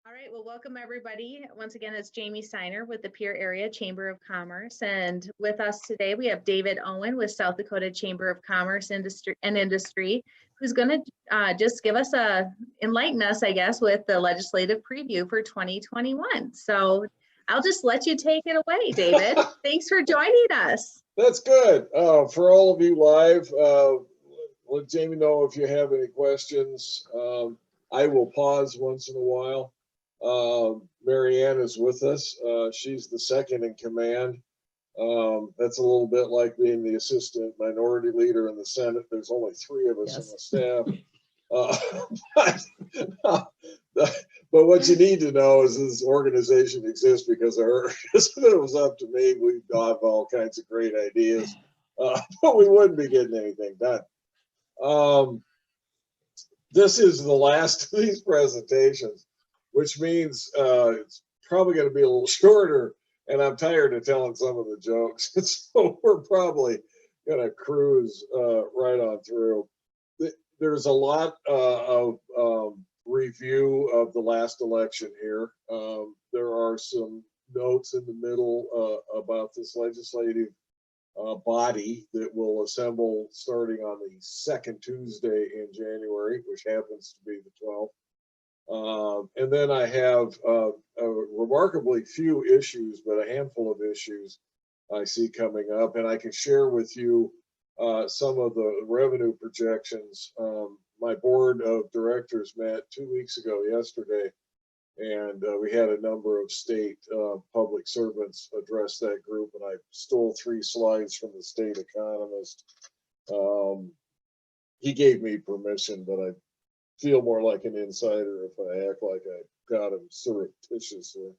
All right, well, welcome everybody. Once again, it's Jamie Steiner with the Pierre Area Chamber of Commerce. And with us today, we have David Owen with South Dakota Chamber of Commerce Industry, who's going to just give us enlighten us, I guess, with the legislative preview for 2021. So I'll just let you take it away, David. Thanks for joining us. That's good. For all of you live, let Jamie know if you have any questions. I will pause once in a while. Marianne is with us. She's the second in command. That's a little bit like being the assistant minority leader in the Senate. There's only 3 of us on the staff. But what you need to know is this organization exists because of her. Because if it was up to me, we'd have all kinds of great ideas, but we wouldn't be getting anything done. This is the last of these presentations, which means it's probably going to be a little shorter, and I'm tired of telling some of the jokes. So we're probably going to cruise right on through. There's a lot of review of the last election here. There are some notes in the middle about this legislative body that will assemble starting on the second Tuesday in January, which happens to be the 12th. And then I have remarkably few issues, but a handful of issues I see coming up, and I can share with you some of the revenue projections. My board of directors met 2 weeks ago yesterday, and we had a number of state public servants address that group, and I stole 3 slides from the state economist. He gave me permission, but I feel more like an insider if I act like I got him surreptitiously.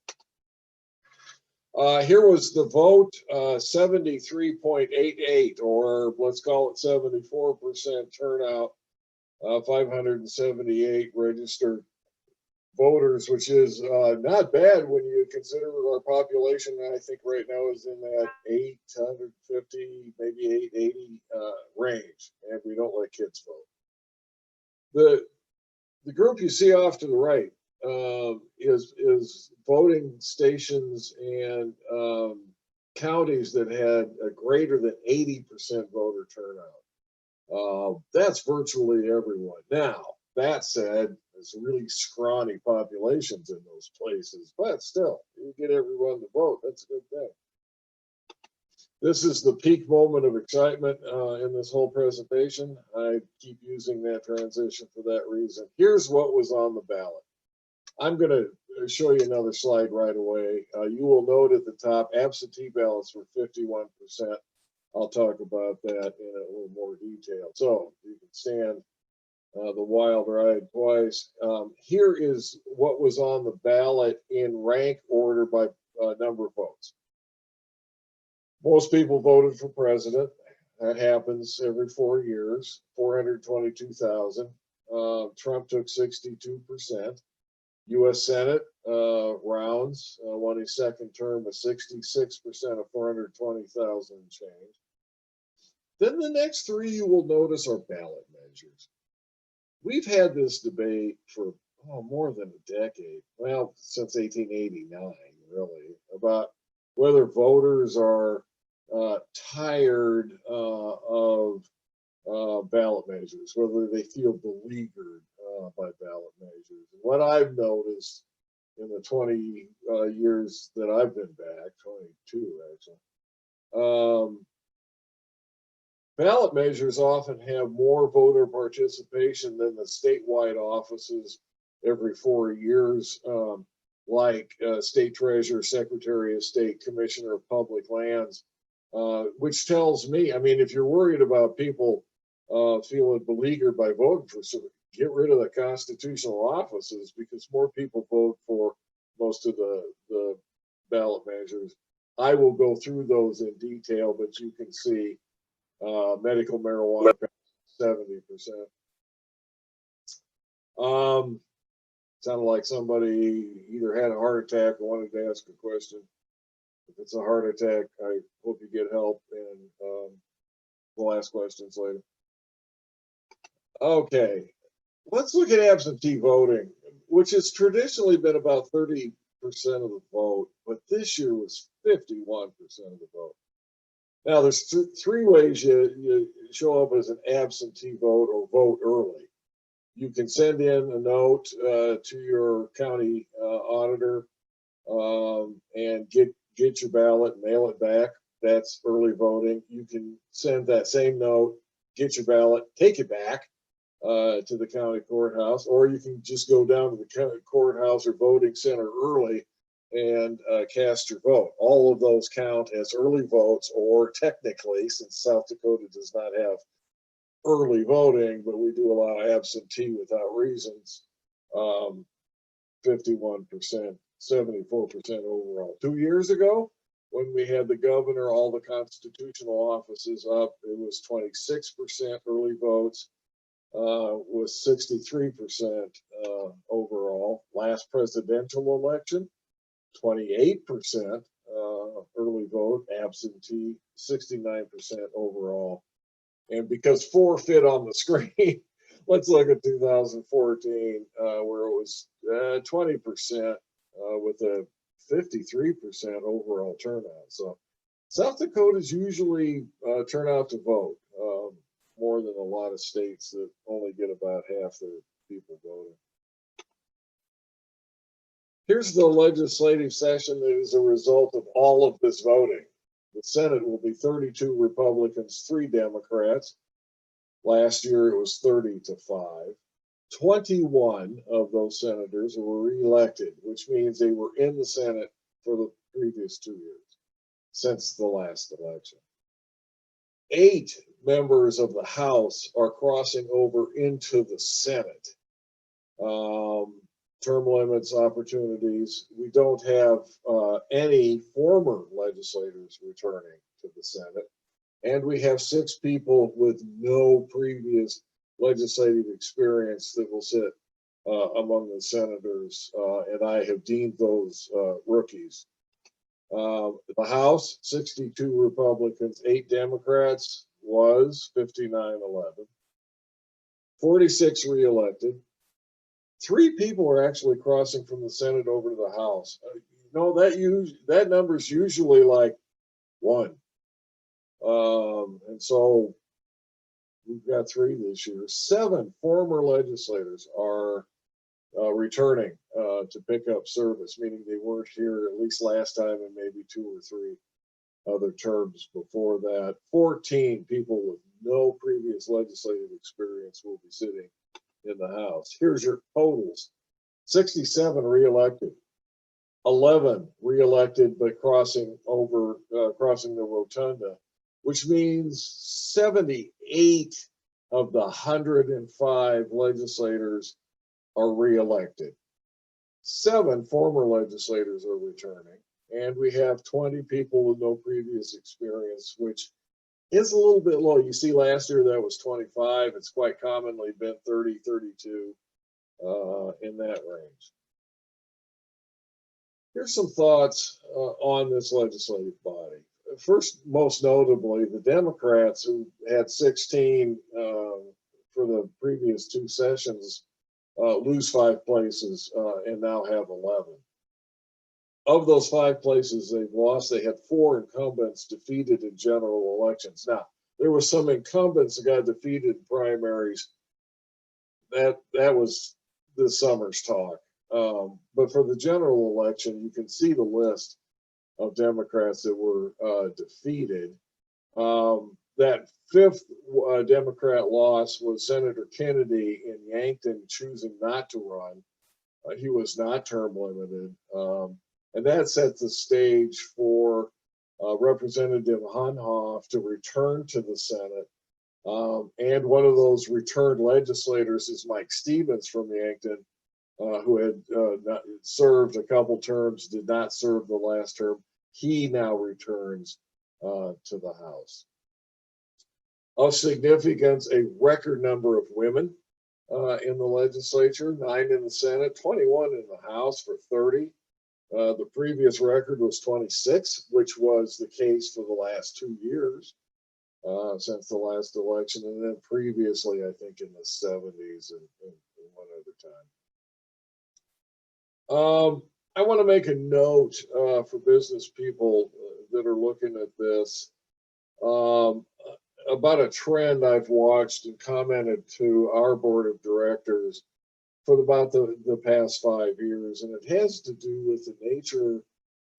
Here was the vote, 73.88, or let's call it 74% turnout, 578 registered voters, which is not bad when you consider our population. I think right now is in that 850, maybe 880 range, and we don't let kids vote. The group you see off to the right is voting stations and counties that had a greater than 80% voter turnout. That's virtually everyone. Now, that said, there's really scrawny populations in those places, but still, you get everyone to vote. That's a good thing. This is the peak moment of excitement in this whole presentation. I keep using that transition for that reason. Here's what was on the ballot. I'm going to show you another slide right away. You will note at the top, absentee ballots were 51%. I'll talk about that in a little more detail. So you can stand the wild ride twice. Here is what was on the ballot in rank order by number of votes. Most people voted for president. That happens every 4 years, 422,000. Trump took 62%. U.S. Senate rounds, won his second term with 66% of 420,000 change. Then the next 3 you will notice are ballot measures. We've had this debate for more than a decade, well, since 1889, really, about whether voters are tired of ballot measures, whether they feel beleaguered by ballot measures. And what I've noticed in the 20 years that I've been back, 22 actually, ballot measures often have more voter participation than the statewide offices every 4 years, like State Treasurer, Secretary of State, Commissioner of Public Lands, which tells me, I mean, if you're worried about people feeling beleaguered by voting for something, get rid of the constitutional offices, because more people vote for most of the ballot measures. I will go through those in detail, but you can see medical marijuana 70%. Sounded like somebody either had a heart attack or wanted to ask a question. If it's a heart attack, I hope you get help, and we'll ask questions later. Okay, let's look at absentee voting. which has traditionally been about 30% of the vote, but this year was 51% of the vote. Now, there's three ways you show up as an absentee vote or vote early. You can send in a note to your county auditor and get your ballot, mail it back. That's early voting. You can send that same note, get your ballot, take it back to the county courthouse, or you can just go down to the county courthouse or voting center early and cast your vote. All of those count as early votes, or technically, since South Dakota does not have early voting, but we do allow absentee without reasons, 51%, 74% overall. 2 years ago, when we had the governor, all the constitutional offices up, it was 26% early votes, with 63% overall. Last presidential election, 28% early vote, absentee, 69% overall. And because 4 fit on the screen, let's look at 2014, where it was 20% with a 53% overall turnout. So South Dakota's usually turn out to vote more than a lot of states that only get about half their people voting. Here's the legislative session that is a result of all of this voting. The Senate will be 32 Republicans, 3 Democrats. Last year it was 30-5. 21 of those senators were reelected, which means they were in the Senate for the previous 2 years since the last election. 8 members of the House are crossing over into the Senate. Term limits, opportunities. We don't have any former legislators returning to the Senate. And we have 6 people with no previous legislative experience that will sit among the senators, and I have deemed those rookies. The House, 62 Republicans, 8 Democrats, was 59-11. 46 reelected. 3 people are actually crossing from the Senate over to the House. That number is usually like 1. And so we've got 3 this year. 7 former legislators are returning to pick up service, meaning they weren't here at least last time and maybe 2 or 3 other terms before that. 14 people with no previous legislative experience will be sitting in the House. Here's your totals. 67 reelected. 11 reelected but crossing the rotunda, which means 78 of the 105 legislators are reelected. 7 former legislators are returning, and we have 20 people with no previous experience, which is a little bit low. You see, last year that was 25. It's quite commonly been 30, 32 in that range. Here's some thoughts on this legislative body. First, most notably, the Democrats, who had 16 for the previous 2 sessions, lose 5 places and now have 11. Of those 5 places they've lost, they had 4 incumbents defeated in general elections. Now, there were some incumbents that got defeated in primaries. That was this summer's talk. But for the general election, you can see the list of Democrats that were defeated. That 5th Democrat loss was Senator Kennedy in Yankton choosing not to run. He was not term limited. And that sets the stage for Representative Hunhoff to return to the Senate. And one of those returned legislators is Mike Stevens from Yankton, who had not served a couple terms, did not serve the last term. He now returns to the House. Of significance, a record number of women in the legislature, 9 in the Senate, 21 in the House for 30. The previous record was 26, which was the case for the last 2 years since the last election, and then previously, I think, in the 70s and one other time. I want to make a note for business people that are looking at this um, about a trend I've watched and commented to our board of directors for about the past 5 years, and it has to do with the nature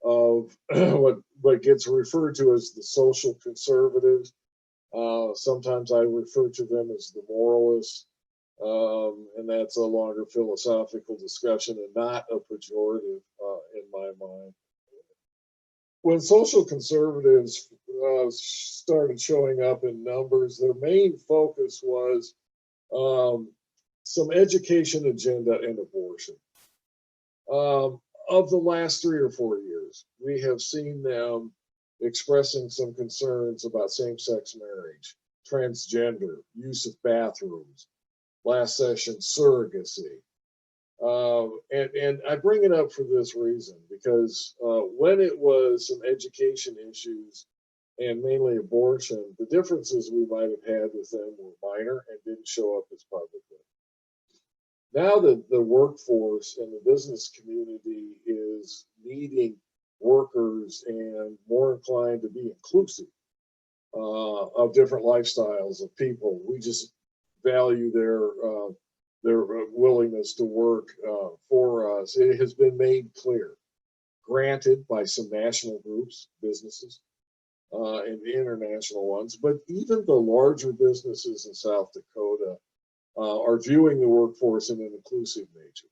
of what gets referred to as the social conservatives. Sometimes I refer to them as the moralists, and that's a longer philosophical discussion and not a pejorative in my mind. When social conservatives started showing up in numbers, their main focus was um, some education agenda and abortion. Of the last 3 or 4 years, we have seen them expressing some concerns about same-sex marriage, transgender, use of bathrooms, last session surrogacy. And I bring it up for this reason, because when it was some education issues and mainly abortion, the differences we might have had with them were minor and didn't show up as publicly. Now that the workforce and the business community is needing workers and more inclined to be inclusive of different lifestyles of people, we just value their willingness to work for us. It has been made clear, granted by some national groups, businesses, and the international ones, but even the larger businesses in South Dakota are viewing the workforce in an inclusive nature.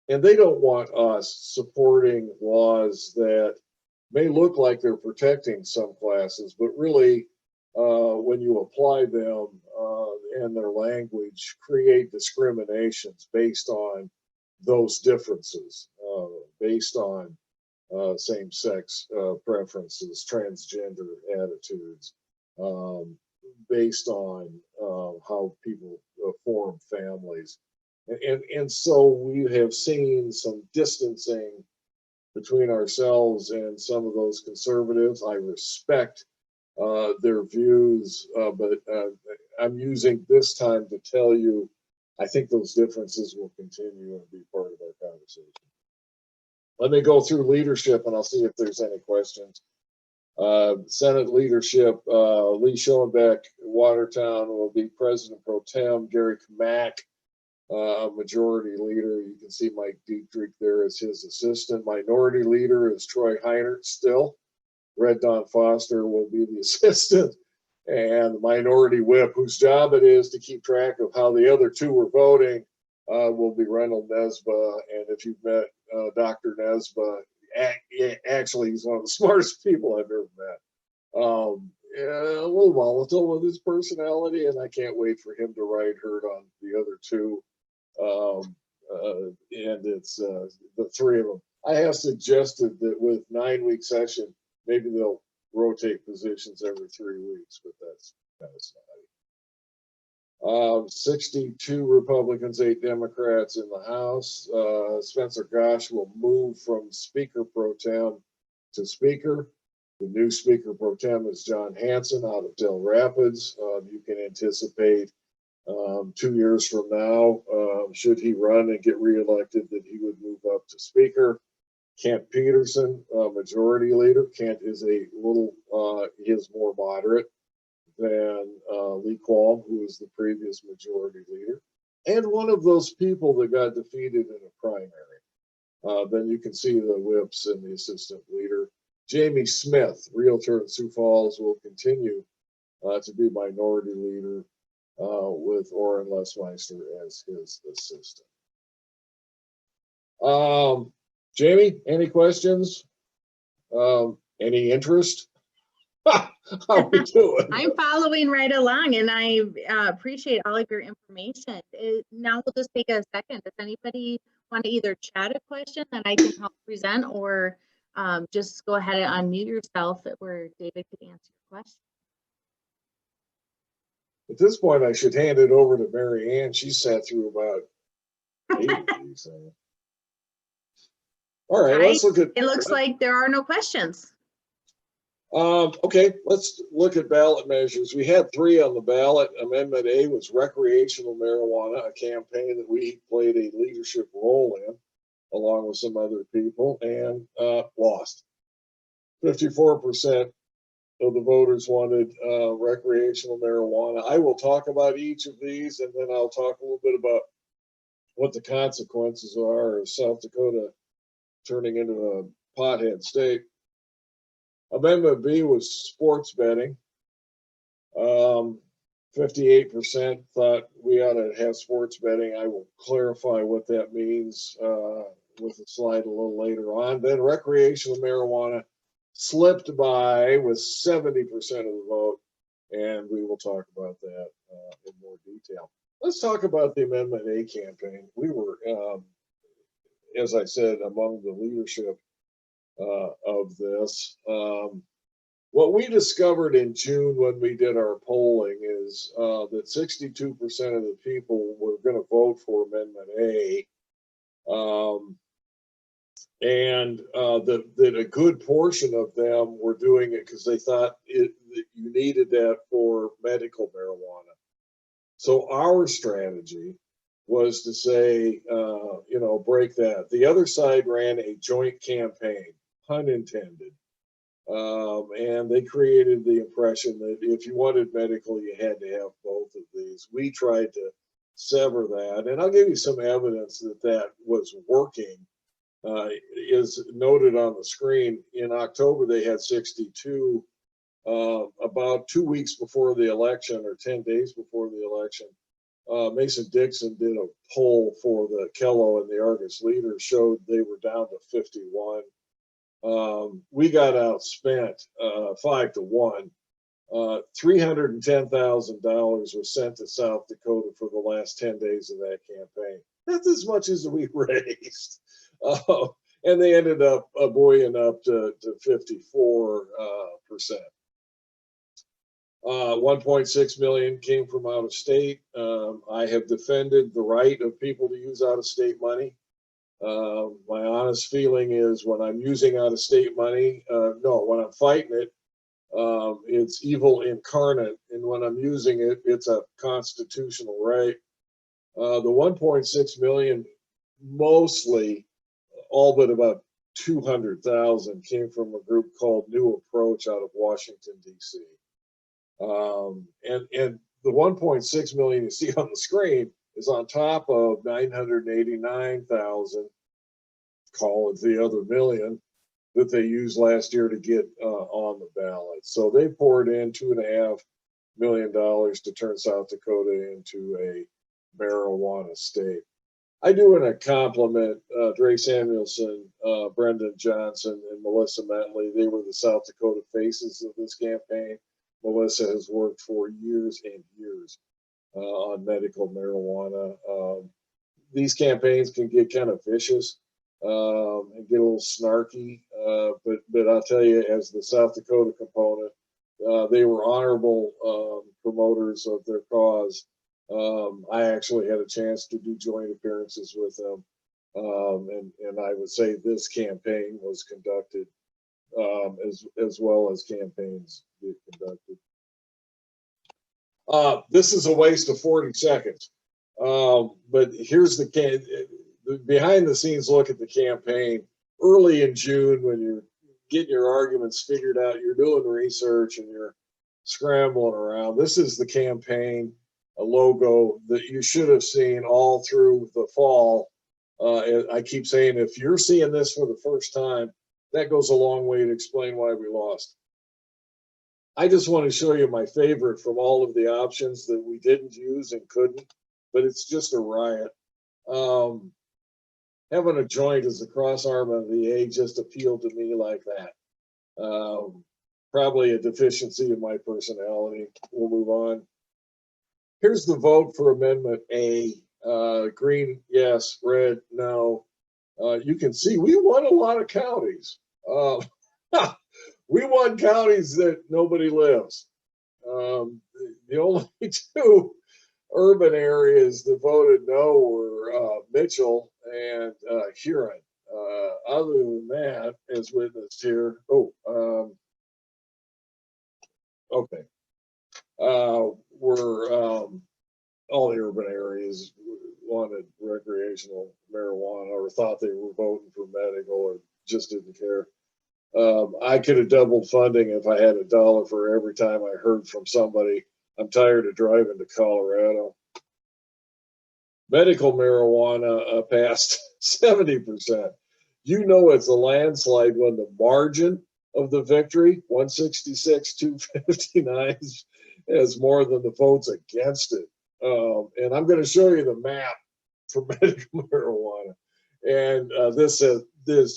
And they don't want us supporting laws that may look like they're protecting some classes, but really, when you apply them and their language, create discriminations based on those differences, based on same-sex preferences, transgender attitudes, based on how people form families. And so we have seen some distancing between ourselves and some of those conservatives. I respect their views, but I'm using this time to tell you, I think those differences will continue and be part of our conversation. Let me go through leadership and I'll see if there's any questions. Senate leadership, Lee Schoenbeck, Watertown will be President Pro Tem. Gary Kamack, Majority Leader. You can see Mike Dietrich there as his assistant. Minority Leader is Troy Heinert still. Red Dawn Foster will be the assistant. And the Minority Whip, whose job it is to keep track of how the other two were voting, will be Reynold Nesba. And if you've met Dr. Nesba, actually, he's one of the smartest people I've ever met. A little volatile with his personality, and I can't wait for him to ride herd on the other two. And it's the three of them. I have suggested that with 9-week session, maybe they'll rotate positions every 3 weeks, but that's kind of snotty. 62 Republicans, 8 Democrats in the House. Spencer Gosh will move from Speaker Pro Tem to Speaker. The new Speaker Pro Tem is John Hanson out of Del Rapids. You can anticipate 2 years from now, should he run and get reelected, that he would move up to Speaker. Kent Peterson, Majority Leader. Kent is a little, he is more moderate than Lee Qualm, who was the previous Majority Leader, and one of those people that got defeated in a primary. Then you can see the whips and the assistant leader. Jamie Smith, Realtor in Sioux Falls, will continue to be Minority Leader with Oren Lesmeister as his assistant. Jamie, any questions? Any interest? How are we doing? I'm following right along, and I appreciate all of your information. Now we'll just take a second. Does anybody want to either chat a question that I can help present, or just go ahead and unmute yourself where David could answer your question? At this point, I should hand it over to Mary Ann. She sat through about 8 of these. All right, let's look at. It looks like there are no questions. Okay, let's look at ballot measures. We had 3 on the ballot. Amendment A was recreational marijuana, a campaign that we played a leadership role in. along with some other people, and lost. 54% of the voters wanted recreational marijuana. I will talk about each of these, and then I'll talk a little bit about what the consequences are of South Dakota turning into a pothead state. Amendment B was sports betting. 58% thought we ought to have sports betting. I will clarify what that means with a slide a little later on. Then recreational marijuana slipped by with 70% of the vote, and we will talk about that in more detail. Let's talk about the Amendment A campaign. We were, as I said, among the leadership of this. What we discovered in June when we did our polling is that 62% of the people were going to vote for Amendment A, and that a good portion of them were doing it because they thought that you needed that for medical marijuana. So our strategy was to say, break that. The other side ran a joint campaign, pun intended. And they created the impression that if you wanted medical, you had to have both of these. We tried to sever that, and I'll give you some evidence that that was working. Is noted on the screen. In October, they had 62. About 2 weeks before the election, or 10 days before the election, Mason-Dixon did a poll for the Kello and the Argus Leader, showed they were down to 51. We got outspent 5-1. $310,000 was sent to South Dakota for the last 10 days of that campaign. That's as much as we raised. And they ended up buoying up to 54%. 1.6 million came from out of state. I have defended the right of people to use out of state money. My honest feeling is when I'm using out of state money, when I'm fighting it, it's evil incarnate. And when I'm using it, it's a constitutional right. The 1.6 million, mostly, all but about 200,000 came from a group called New Approach out of Washington, D.C. And the 1.6 million you see on the screen is on top of 989,000, call it the other million, that they used last year to get on the ballot. So they poured in $2.5 million to turn South Dakota into a marijuana state. I do want to compliment Dre Samuelson, Brendan Johnson, and Melissa Metley. They were the South Dakota faces of this campaign. Melissa has worked for years and years on medical marijuana. These campaigns can get kind of vicious and get a little snarky, but I'll tell you, as the South Dakota component, they were honorable promoters of their cause. I actually had a chance to do joint appearances with them, and I would say this campaign was conducted as well as campaigns get conducted. This is a waste of 40 seconds, but here's the behind the scenes look at the campaign. Early in June, when you're getting your arguments figured out, you're doing research and you're scrambling around. This is the campaign, a logo that you should have seen all through the fall. I keep saying, if you're seeing this for the first time, that goes a long way to explain why we lost. I just want to show you my favorite from all of the options that we didn't use and couldn't, but it's just a riot. Having a joint as the cross arm of the A just appealed to me like that. Probably a deficiency in my personality. We'll move on. Here's the vote for Amendment A. Green, yes. Red, no. You can see we won a lot of counties. We won counties that nobody lives. The only two urban areas that voted no were Mitchell and Huron. Other than that, as witnessed here, okay. We're all the urban areas wanted recreational marijuana or thought they were voting for medical or just didn't care. I could have doubled funding if I had $1 for every time I heard from somebody, I'm tired of driving to Colorado. Medical marijuana passed 70%. You know it's a landslide when the margin of the victory, 166, 259, is more than the votes against it. And I'm going to show you the map for medical marijuana. And this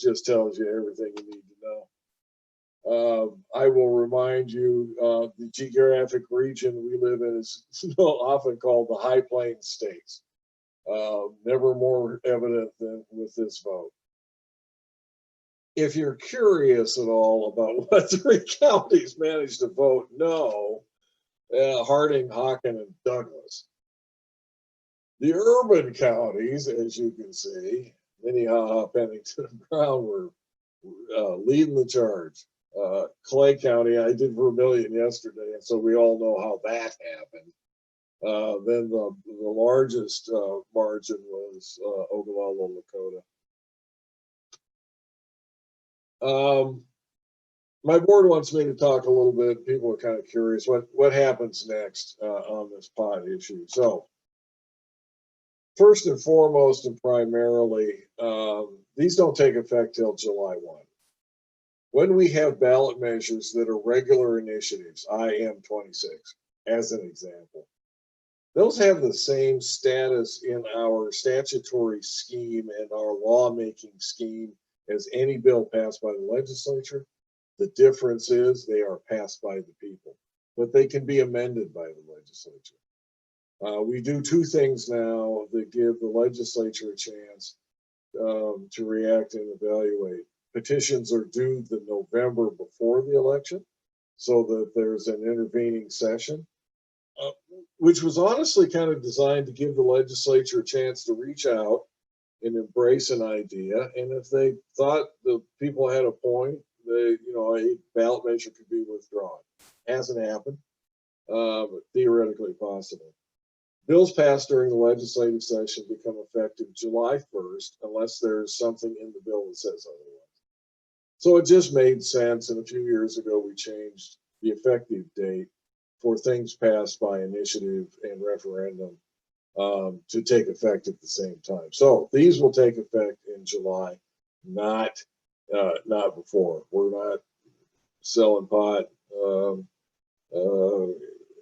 just tells you everything you need to know. I will remind you, the geographic region we live in is often called the High Plains states. Never more evident than with this vote. If you're curious at all about what 3 counties managed to vote no, Harding, Hawken, and Douglas. The urban counties, as you can see, Minnehaha, Pennington, and Brown were leading the charge. Clay County, I did Vermilion yesterday, and so we all know how that happened. Then the largest margin was Ogallala, Dakota. My board wants me to talk a little bit. People are kind of curious what happens next on this pot issue. So first and foremost and primarily, these don't take effect till July 1. When we have ballot measures that are regular initiatives, IM 26 as an example, those have the same status in our statutory scheme and our lawmaking scheme as any bill passed by the legislature. The difference is they are passed by the people, but they can be amended by the legislature. We do 2 things now that give the legislature a chance to react and evaluate. Petitions are due the November before the election, so that there's an intervening session, which was honestly kind of designed to give the legislature a chance to reach out and embrace an idea. And if they thought the people had a point, a ballot measure could be withdrawn. Hasn't happened, but theoretically possible. Bills passed during the legislative session become effective July 1st, unless there's something in the bill that says otherwise. So it just made sense, and a few years ago we changed the effective date for things passed by initiative and referendum to take effect at the same time. So these will take effect in July, not before. We're not selling pot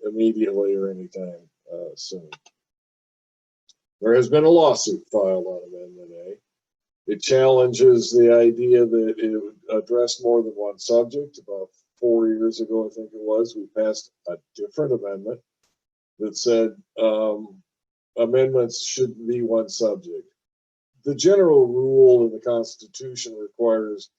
immediately or anytime soon. There has been a lawsuit filed on Amendment A. It challenges the idea that it would address more than one subject. About 4 years ago, I think it was, we passed a different amendment that said amendments shouldn't be one subject. The general rule in the Constitution requires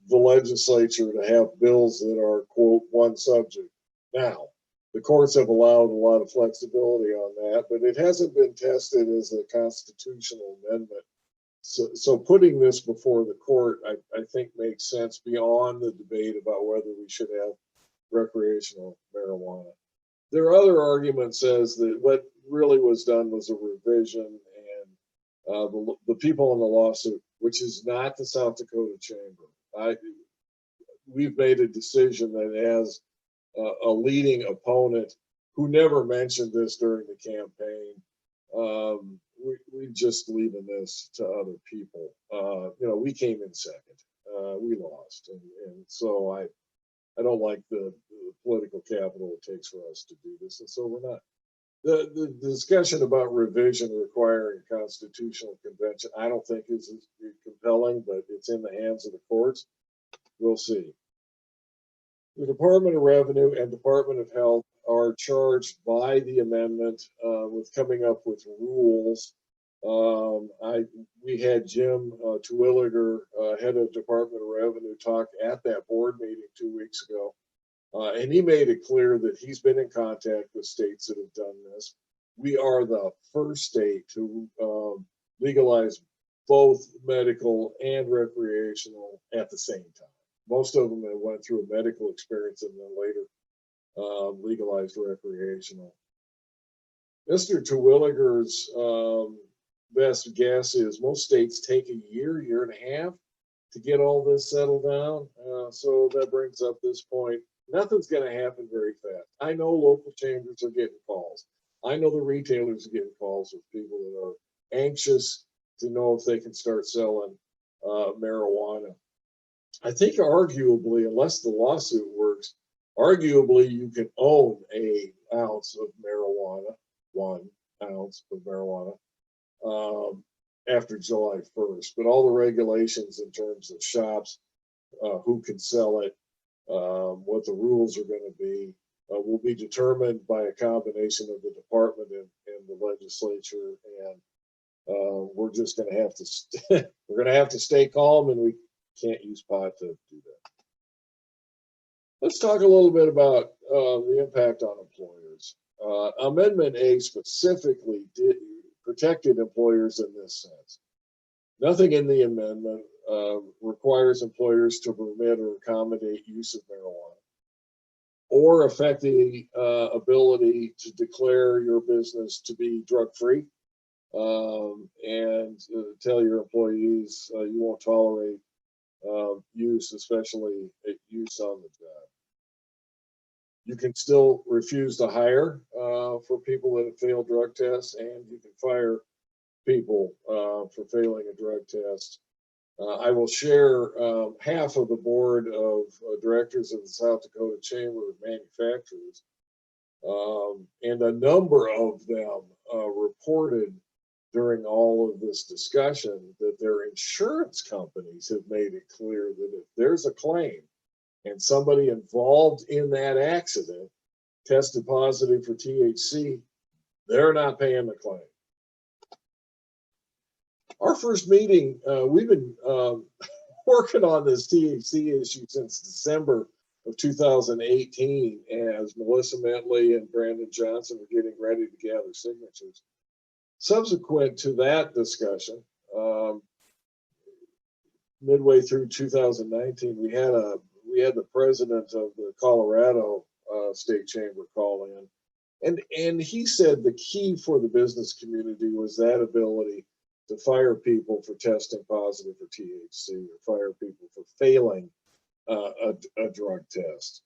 the legislature to have bills that are, quote, one subject. Now, the courts have allowed a lot of flexibility on that, but it hasn't been tested as a constitutional amendment. So putting this before the court, I think makes sense beyond the debate about whether we should have recreational marijuana. There are other arguments as that what really was done was a revision, and the people in the lawsuit, which is not the South Dakota Chamber. We've made a decision that has a leading opponent who never mentioned this during the campaign. We just leaving this to other people. We came in second. We lost, and so I don't like the political capital it takes for us to do this, and so we're not. The discussion about revision requiring a constitutional convention, I don't think is compelling, but it's in the hands of the courts. We'll see. The Department of Revenue and Department of Health are charged by the amendment with coming up with rules. We had Jim Terwilliger, head of Department of Revenue, talk at that board meeting 2 weeks ago. And he made it clear that he's been in contact with states that have done this. We are the first state to legalize both medical and recreational at the same time. Most of them have went through a medical experience and then later legalized recreational. Mr. Terwilliger's best guess is most states take a year, year and a half to get all this settled down. So that brings up this point. Nothing's going to happen very fast. I know local chambers are getting calls. I know the retailers are getting calls with people that are anxious to know if they can start selling marijuana. I think arguably, unless the lawsuit works, arguably you can own an ounce of marijuana, 1 ounce of marijuana, after July 1st. But all the regulations in terms of shops, who can sell it, what the rules are going to be, will be determined by a combination of the department and the legislature. And we're just going to have to we're going to have to stay calm, and we can't use pot to do that. Let's talk a little bit about the impact on employers. Amendment A specifically protected employers in this sense. Nothing in the amendment requires employers to permit or accommodate use of marijuana or affect the ability to declare your business to be drug-free and tell your employees you won't tolerate use, especially use on the job. You can still refuse to hire for people that have failed drug tests, and you can fire people for failing a drug test. I will share half of the board of directors of the South Dakota Chamber of Manufacturers, and a number of them reported during all of this discussion that their insurance companies have made it clear that if there's a claim and somebody involved in that accident tested positive for THC, they're not paying the claim. Our first meeting, we've been working on this THC issue since December of 2018 as Melissa Mentley and Brandon Johnson were getting ready to gather signatures. Subsequent to that discussion, midway through 2019, we had the president of the Colorado State Chamber call in, and he said the key for the business community was that ability to fire people for testing positive for THC or fire people for failing a drug test.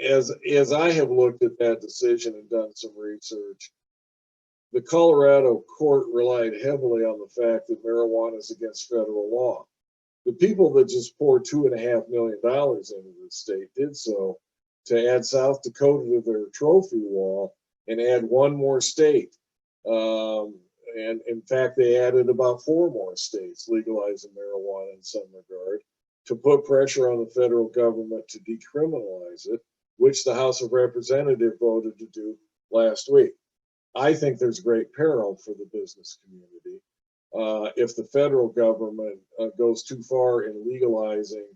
As I have looked at that decision and done some research, the Colorado court relied heavily on the fact that marijuana is against federal law. The people that just poured $2.5 million into the state did so to add South Dakota to their trophy wall and add one more state. And in fact, they added about 4 more states legalizing marijuana in some regard to put pressure on the federal government to decriminalize it, which the House of Representatives voted to do last week. I think there's great peril for the business community if the federal government goes too far in legalizing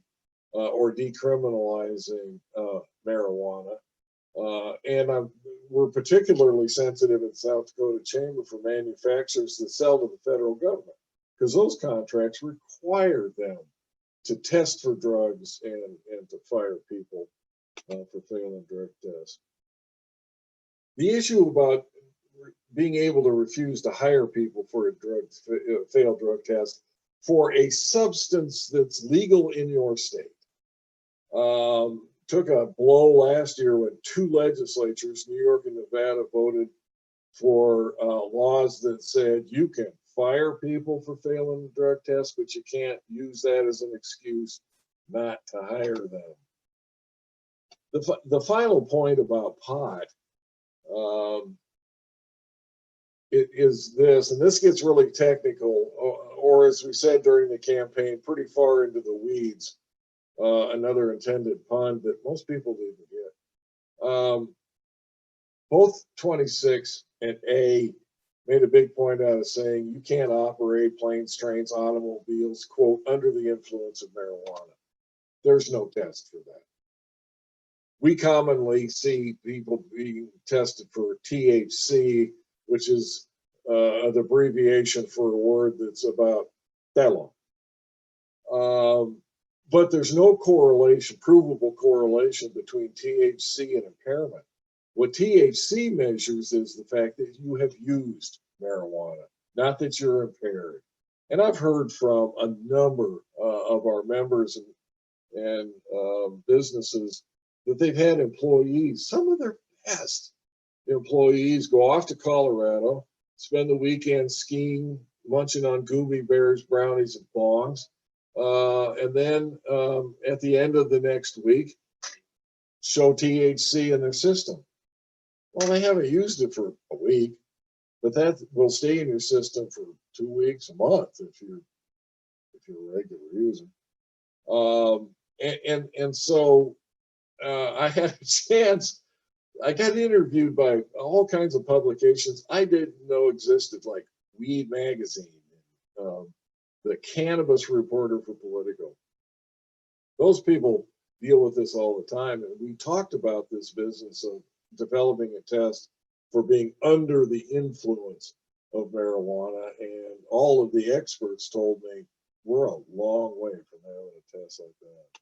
or decriminalizing marijuana. And we're particularly sensitive in South Dakota Chamber for manufacturers that sell to the federal government, because those contracts require them to test for drugs and to fire people for failing drug tests. The issue about being able to refuse to hire people for a failed drug test for a substance that's legal in your state took a blow last year when 2 legislatures, New York and Nevada, voted for laws that said you can fire people for failing the drug test, but you can't use that as an excuse not to hire them. The final point about pot is this, and this gets really technical, or as we said during the campaign, pretty far into the weeds. Another intended pun that most people didn't get. Both 26 and A made a big point out of saying you can't operate planes, trains, automobiles, quote, under the influence of marijuana. There's no test for that. We commonly see people being tested for THC, which is an abbreviation for a word that's about that long. But there's no correlation, provable correlation between THC and impairment. What THC measures is the fact that you have used marijuana, not that you're impaired. And I've heard from a number of our members and businesses that they've had employees, some of their best employees, go off to Colorado, spend the weekend skiing, munching on gummy bears, brownies, and bongs. And then at the end of the next week, show THC in their system. Well, they haven't used it for a week, but that will stay in your system for 2 weeks, a month if you're a regular user. And so I had a chance. I got interviewed by all kinds of publications I didn't know existed, like Weed Magazine, the Cannabis Reporter for Politico. Those people deal with this all the time, and we talked about this business of developing a test for being under the influence of marijuana, and all of the experts told me we're a long way from having a test like that.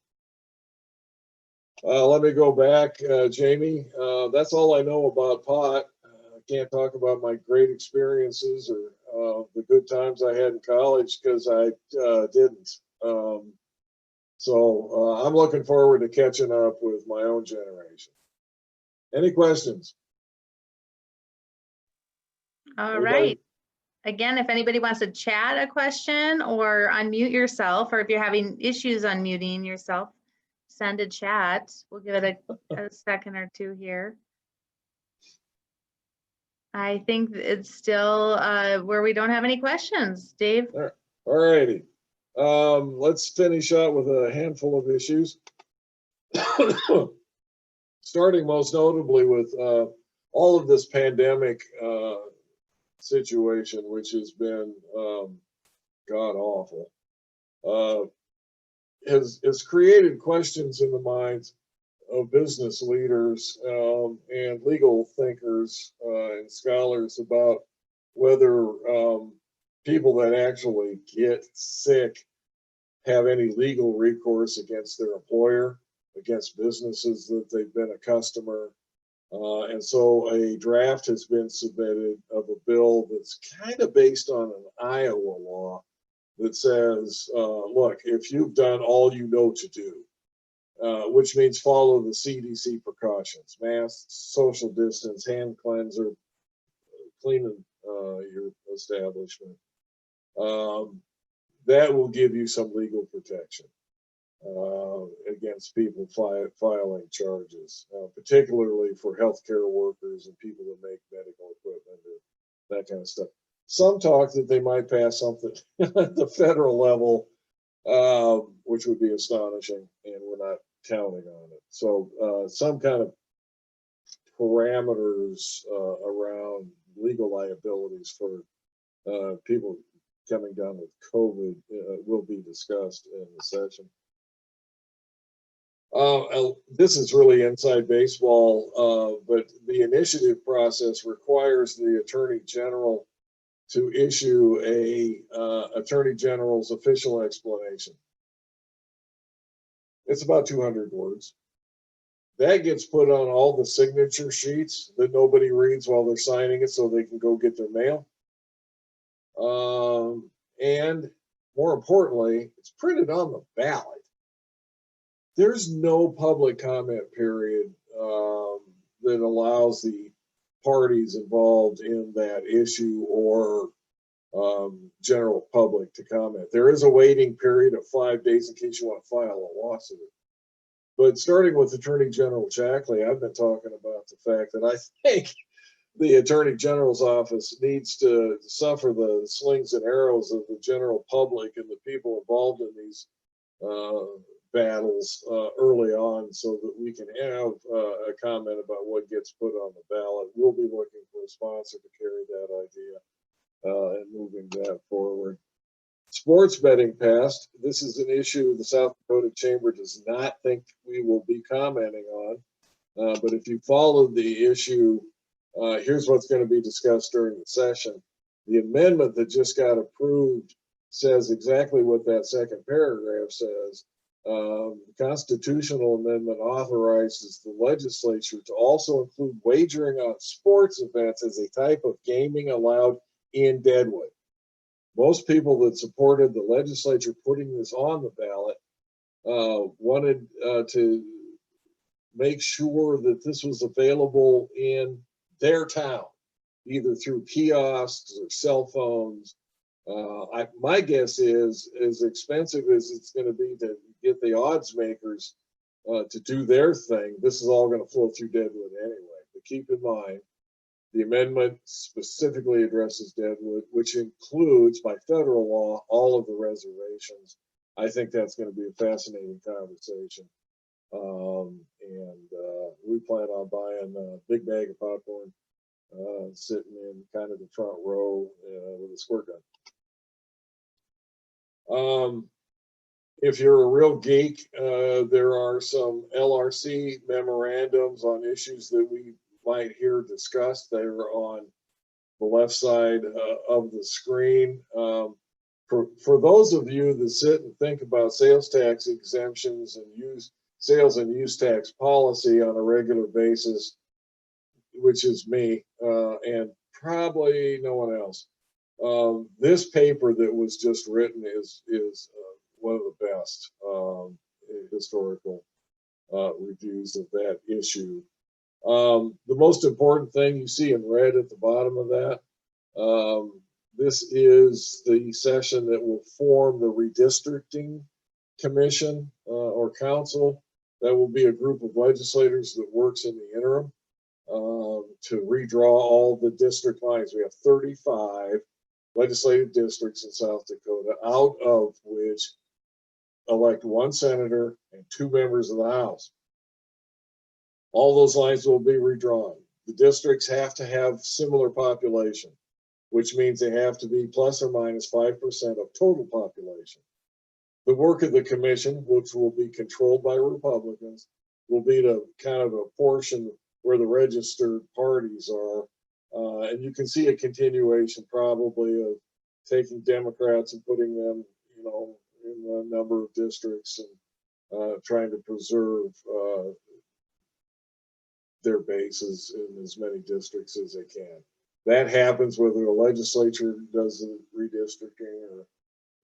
Let me go back, Jamie. That's all I know about pot. I can't talk about my great experiences or the good times I had in college because I didn't. So I'm looking forward to catching up with my own generation. Any questions? All Anybody? right. Again, if anybody wants to chat a question or unmute yourself, or if you're having issues unmuting yourself, send a chat. We'll give it a second or two here. I think it's still where we don't have any questions. Dave? All righty. Let's finish out with a handful of issues. Starting most notably with all of this pandemic situation, which has been god awful, has created questions in the minds of business leaders and legal thinkers and scholars about whether people that actually get sick have any legal recourse against their employer, against businesses that they've been a customer. And so a draft has been submitted of a bill that's kind of based on an Iowa law that says, look, if you've done all you know to do, which means follow the CDC precautions, masks, social distance, hand cleanser, cleaning your establishment, that will give you some legal protection against people filing charges, particularly for healthcare workers and people that make medical equipment and that kind of stuff. Some talk that they might pass something at the federal level, which would be astonishing, and we're not counting on it. So some kind of parameters around legal liabilities for people coming down with COVID will be discussed in the session. This is really inside baseball, but the initiative process requires the Attorney General to issue a Attorney General's official explanation. It's about 200 words. That gets put on all the signature sheets that nobody reads while they're signing it so they can go get their mail. And more importantly, it's printed on the ballot. There's no public comment period that allows the parties involved in that issue or general public to comment. There is a waiting period of 5 days in case you want to file a lawsuit. But starting with Attorney General Jackley, I've been talking about the fact that I think the Attorney General's office needs to suffer the slings and arrows of the general public and the people involved in these battles early on so that we can have a comment about what gets put on the ballot. We'll be looking for a sponsor to carry that idea and moving that forward. Sports betting passed. This is an issue the South Dakota Chamber does not think we will be commenting on. But if you follow the issue, here's what's going to be discussed during the session. The amendment that just got approved says exactly what that second paragraph says. constitutional amendment authorizes the legislature to also include wagering on sports events as a type of gaming allowed in Deadwood. Most people that supported the legislature putting this on the ballot wanted to make sure that this was available in their town, either through kiosks or cell phones. My guess is, as expensive as it's going to be to get the odds makers to do their thing, this is all going to flow through Deadwood anyway. But keep in mind, the amendment specifically addresses Deadwood, which includes, by federal law, all of the reservations. I think that's going to be a fascinating conversation. We plan on buying a big bag of popcorn, sitting in kind of the front row with a squirt gun. If you're a real geek, there are some LRC memorandums on issues that we might hear discussed. They're on the left side of the screen. For those of you that sit and think about sales tax exemptions and sales and use tax policy on a regular basis, which is me and probably no one else, this paper that was just written is one of the best historical reviews of that issue. The most important thing you see in red at the bottom of that, this is the session that will form the redistricting commission or council. That will be a group of legislators that works in the interim to redraw all the district lines. We have 35 legislative districts in South Dakota, out of which elect 1 senator and 2 members of the House. All those lines will be redrawn. The districts have to have similar population, which means they have to be plus or minus 5% of total population. The work of the commission, which will be controlled by Republicans, will be to kind of apportion where the registered parties are. And you can see a continuation probably of taking Democrats and putting them, you know, in a number of districts and trying to preserve their bases in as many districts as they can. That happens whether the legislature does the redistricting or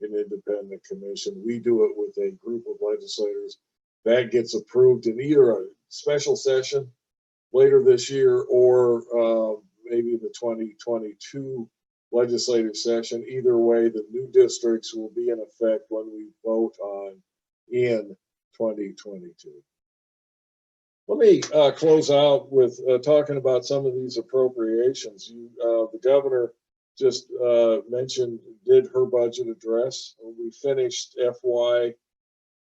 an independent commission. We do it with a group of legislators. That gets approved in either a special session later this year or maybe the 2022 legislative session. Either way, the new districts will be in effect when we vote on in 2022. Let me close out with talking about some of these appropriations. The governor just did her budget address. We finished FY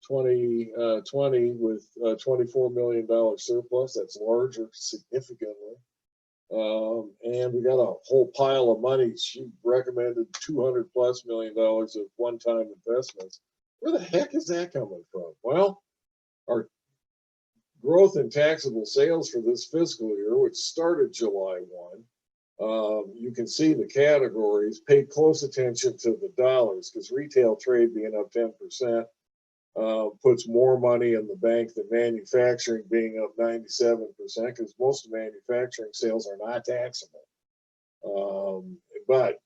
2020 with $24 million surplus. That's larger significantly. And we got a whole pile of money. She recommended $200+ million of one-time investments. Where the heck is that coming from? Well, our growth in taxable sales for this fiscal year, which started July 1, you can see the categories. Pay close attention to the dollars, because retail trade being up 10% puts more money in the bank than manufacturing being up 97%, because most of manufacturing sales are not taxable. But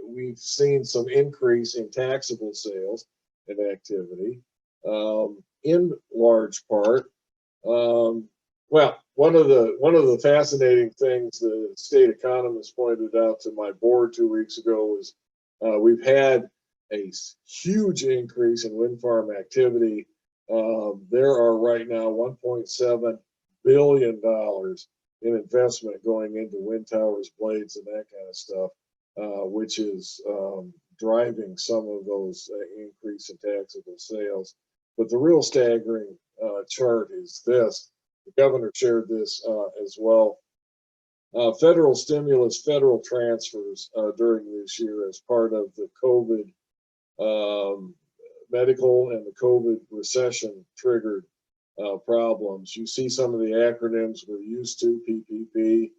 we've seen some increase in taxable sales and activity, in large part. Well, one of the fascinating things the state economist pointed out to my board 2 weeks ago was we've had a huge increase in wind farm activity. There are right now $1.7 billion in investment going into wind towers, blades, and that kind of stuff, which is driving some of those increase in taxable sales. But the real staggering chart is this. The governor shared this as well. Federal stimulus, federal transfers during this year as part of the COVID medical and the COVID recession triggered problems. You see some of the acronyms we're used to, PPP,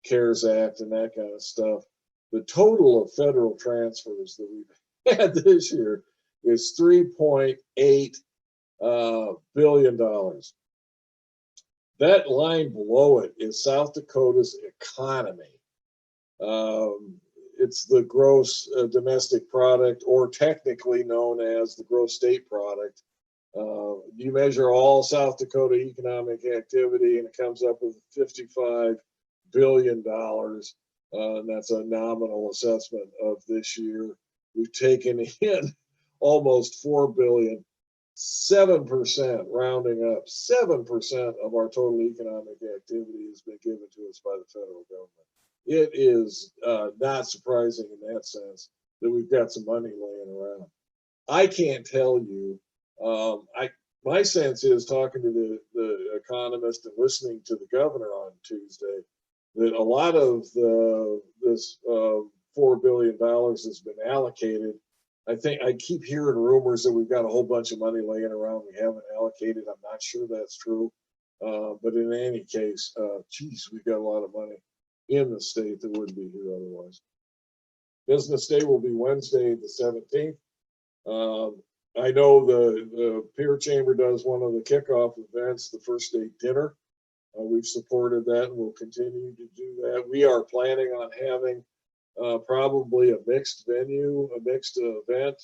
CARES Act, and that kind of stuff. The total of federal transfers that we've had this year is $3.8 billion. That line below it is South Dakota's economy. It's the gross domestic product, or technically known as the gross state product. You measure all South Dakota economic activity and it comes up with $55 billion. And that's a nominal assessment of this year. We've taken in almost $4 billion, 7%, rounding up, 7% of our total economic activity has been given to us by the federal government. It is not surprising in that sense that we've got some money laying around. I can't tell you. My sense is, talking to the economist and listening to the governor on Tuesday, that a lot of this $4 billion has been allocated. I think I keep hearing rumors that we've got a whole bunch of money laying around we haven't allocated. I'm not sure that's true, but in any case, geez, we've got a lot of money in the state that wouldn't be here otherwise. Business Day will be Wednesday, the 17th. I know the Peer Chamber does one of the kickoff events, the first day dinner. We've supported that and we'll continue to do that. We are planning on having probably a mixed venue, a mixed event.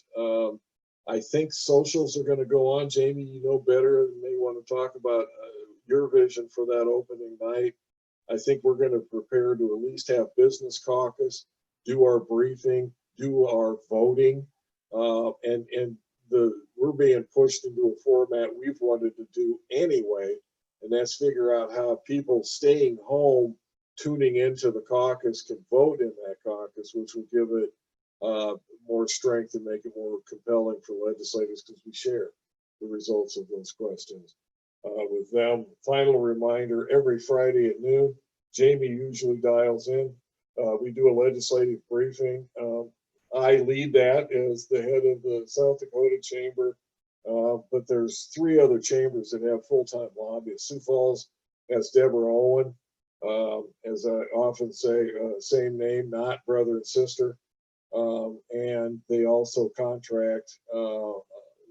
I think socials are going to go on. Jamie, you know better and may want to talk about your vision for that opening night. I think we're going to prepare to at least have business caucus, do our briefing, do our voting, and we're being pushed into a format we've wanted to do anyway, and that's figure out how people staying home, tuning into the caucus, can vote in that caucus, which will give it more strength and make it more compelling for legislators, because we share the results of those questions with them. Final reminder, every Friday at noon, Jamie usually dials in. We do a legislative briefing. I lead that as the head of the South Dakota Chamber, but there's 3 other chambers that have full-time lobbyists. Sioux Falls has Deborah Owen, as I often say, same name, not brother and sister. And they also contract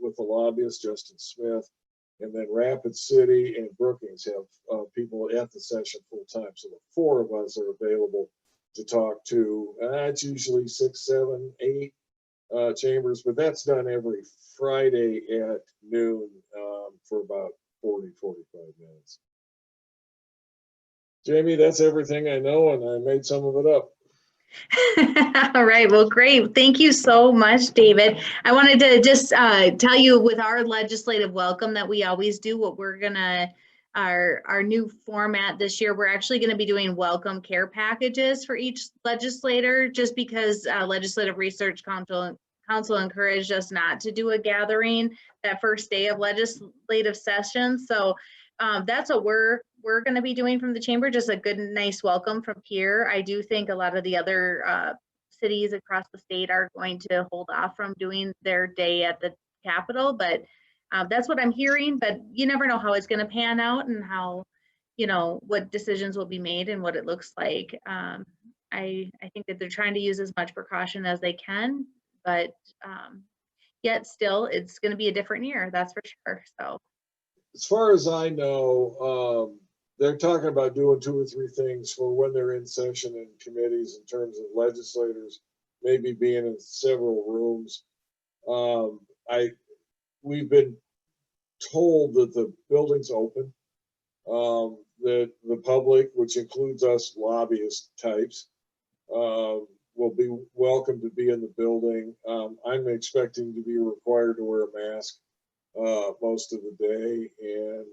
with the lobbyist, Justin Smith. And then Rapid City and Brookings have people at the session full-time. So the 4 of us are available to talk to. It's usually 6, 7, 8 chambers, but that's done every Friday at noon for about 40, 45 minutes. Jamie, that's everything I know, and I made some of it up. All right. Well, great. Thank you so much, David. I wanted to just tell you, with our legislative welcome that we always do, what we're going to, our new format this year, we're actually going to be doing welcome care packages for each legislator, just because Legislative Research Council encouraged us not to do a gathering that first day of legislative session. So that's what we're going to be doing from the chamber, just a good, nice welcome from here. I do think a lot of the other cities across the state are going to hold off from doing their day at the Capitol, but that's what I'm hearing. But you never know how it's going to pan out and how, what decisions will be made and what it looks like. I think that they're trying to use as much precaution as they can, but yet still, it's going to be a different year, that's for sure. So, as far as I know, they're talking about doing 2 or 3 things for when they're in session in committees, in terms of legislators maybe being in several rooms. We've been told that the building's open, that the public, which includes us lobbyist types, will be welcome to be in the building. I'm expecting to be required to wear a mask most of the day, and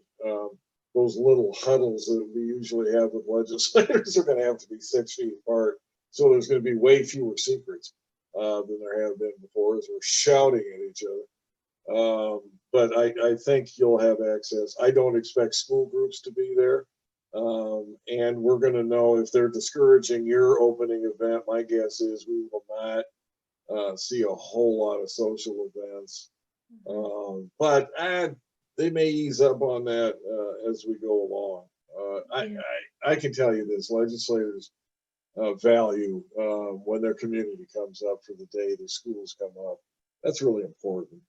those little huddles that we usually have with legislators are going to have to be 6 feet apart. So there's going to be way fewer secrets than there have been before, as we're shouting at each other. But I think you'll have access. I don't expect school groups to be there. And we're going to know if they're discouraging your opening event. My guess is we will not see a whole lot of social events. But they may ease up on that as we go along. I can tell you this: legislators value when their community comes up for the day the schools come up. That's really important.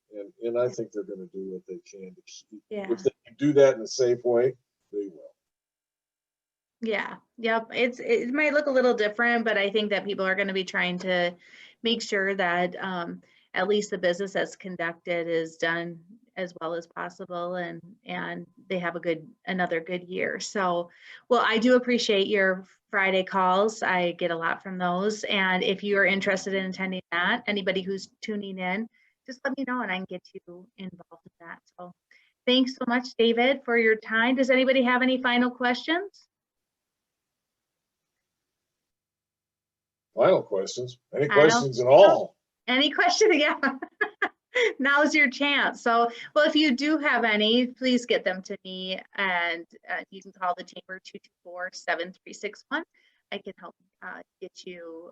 And And I think they're going to do what they can to keep. Yeah. If they can do that in a safe way, they will. Yeah, yep. It might look a little different, but I think that people are going to be trying to make sure that at least the business that's conducted is done as well as possible, and they have another good year. So, well, I do appreciate your Friday calls. I get a lot from those, and if you are interested in attending that, anybody who's tuning in, just let me know and I can get you involved in that. So, thanks so much, David, for your time. Does anybody have any final questions? Final questions? Any I don't- questions at all? Any question? Yeah. Now's your chance. So, well, if you do have any, please get them to me, and you can call the chamber 224-7361. I can help get you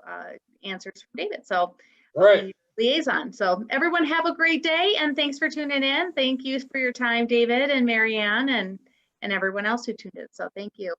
answers from David. So, All right. liaison. So, everyone have a great day, and thanks for tuning in. Thank you for your time, David and Marianne, and everyone else who tuned in. So, thank you.